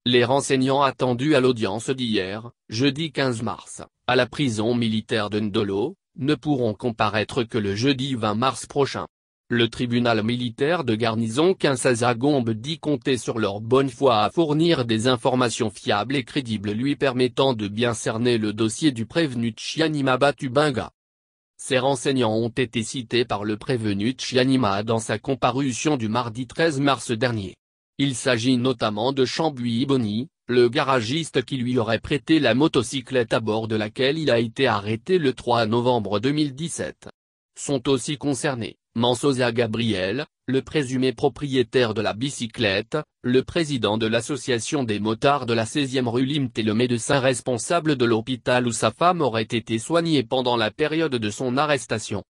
Les renseignants attendus à l'audience d'hier, jeudi 15 mars, à la prison militaire de Ndolo, ne pourront comparaître que le jeudi 20 mars prochain. Le tribunal militaire de garnison Kinshasa-Gombe dit compter sur leur bonne foi à fournir des informations fiables et crédibles lui permettant de bien cerner le dossier du prévenu Tshianima Tubenga. Ces renseignants ont été cités par le prévenu Tshianima dans sa comparution du mardi 13 mars dernier. Il s'agit notamment de Chambui Boni, le garagiste qui lui aurait prêté la motocyclette à bord de laquelle il a été arrêté le 3 novembre 2017. Sont aussi concernés Mansoza Gabriel, le présumé propriétaire de la bicyclette, le président de l'association des motards de la 16e rue Limte et le médecin responsable de l'hôpital où sa femme aurait été soignée pendant la période de son arrestation.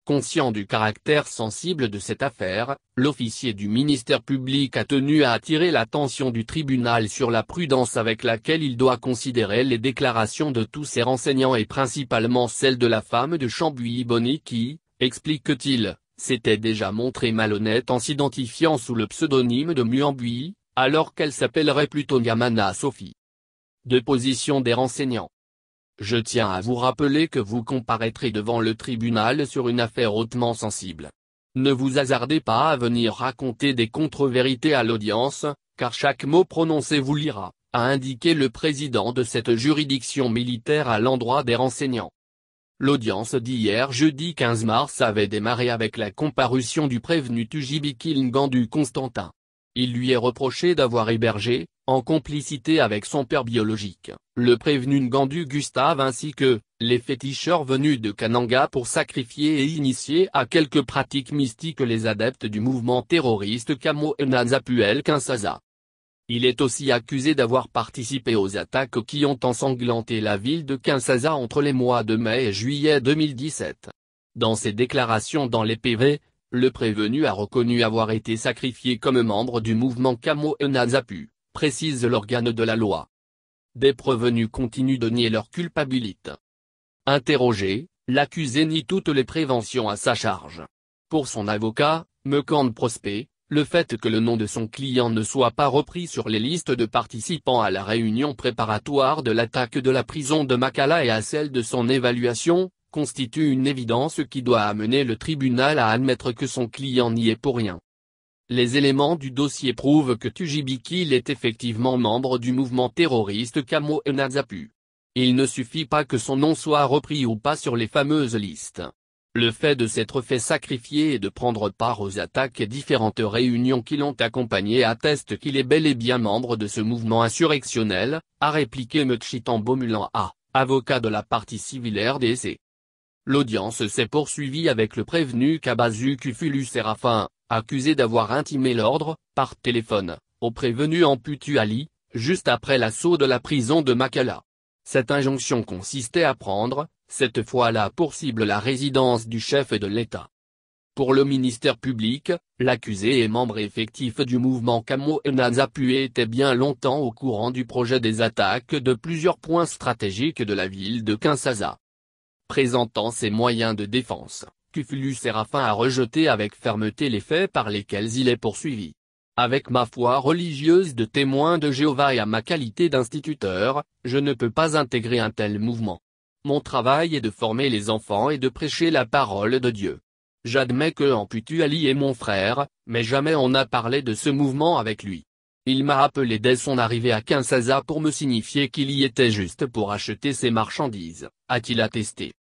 Conscient du caractère sensible de cette affaire, l'officier du ministère public a tenu à attirer l'attention du tribunal sur la prudence avec laquelle il doit considérer les déclarations de tous ces renseignants et principalement celle de la femme de Chambui Boni qui, explique-t-il, s'était déjà montrée malhonnête en s'identifiant sous le pseudonyme de Muambui, alors qu'elle s'appellerait plutôt Nyamana Sophie. Position des renseignants. Je tiens à vous rappeler que vous comparaîtrez devant le tribunal sur une affaire hautement sensible. Ne vous hasardez pas à venir raconter des contre-vérités à l'audience, car chaque mot prononcé vous lira, a indiqué le président de cette juridiction militaire à l'endroit des renseignants. L'audience d'hier jeudi 15 mars avait démarré avec la comparution du prévenu Tujibiki Ngandu Constantin. Il lui est reproché d'avoir hébergé, en complicité avec son père biologique, le prévenu Ngandu Gustave ainsi que, les féticheurs venus de Kananga pour sacrifier et initier à quelques pratiques mystiques les adeptes du mouvement terroriste Kamo Nzapuel Kinshasa. Il est aussi accusé d'avoir participé aux attaques qui ont ensanglanté la ville de Kinshasa entre les mois de mai et juillet 2017. Dans ses déclarations dans les PV, le prévenu a reconnu avoir été sacrifié comme membre du mouvement Kamo Nzapu, précise l'organe de la loi. Des prévenus continuent de nier leur culpabilité. Interrogé, l'accusé nie toutes les préventions à sa charge. Pour son avocat, Mekande Prospé, le fait que le nom de son client ne soit pas repris sur les listes de participants à la réunion préparatoire de l'attaque de la prison de Makala et à celle de son évaluation, constitue une évidence qui doit amener le tribunal à admettre que son client n'y est pour rien. Les éléments du dossier prouvent que Tujibiki est effectivement membre du mouvement terroriste Kamo Nzapu. Il ne suffit pas que son nom soit repris ou pas sur les fameuses listes. Le fait de s'être fait sacrifier et de prendre part aux attaques et différentes réunions qui l'ont accompagné atteste qu'il est bel et bien membre de ce mouvement insurrectionnel, a répliqué Mechitambo Mulan A, avocat de la partie civile RDC. L'audience s'est poursuivie avec le prévenu Kabazu Kufulu Séraphin, accusé d'avoir intimé l'ordre, par téléphone, au prévenu Amputu Ali, juste après l'assaut de la prison de Makala. Cette injonction consistait à prendre, cette fois-là pour cible la résidence du chef de l'État. Pour le ministère public, l'accusé est membre effectif du mouvement Kamo Nzapu et était bien longtemps au courant du projet des attaques de plusieurs points stratégiques de la ville de Kinshasa. Présentant ses moyens de défense, Kufulu Séraphin a rejeté avec fermeté les faits par lesquels il est poursuivi. Avec ma foi religieuse de témoin de Jéhovah et à ma qualité d'instituteur, je ne peux pas intégrer un tel mouvement. Mon travail est de former les enfants et de prêcher la parole de Dieu. J'admets que Amputu Ali est mon frère, mais jamais on n'a parlé de ce mouvement avec lui. Il m'a appelé dès son arrivée à Kinshasa pour me signifier qu'il y était juste pour acheter ses marchandises, a-t-il attesté.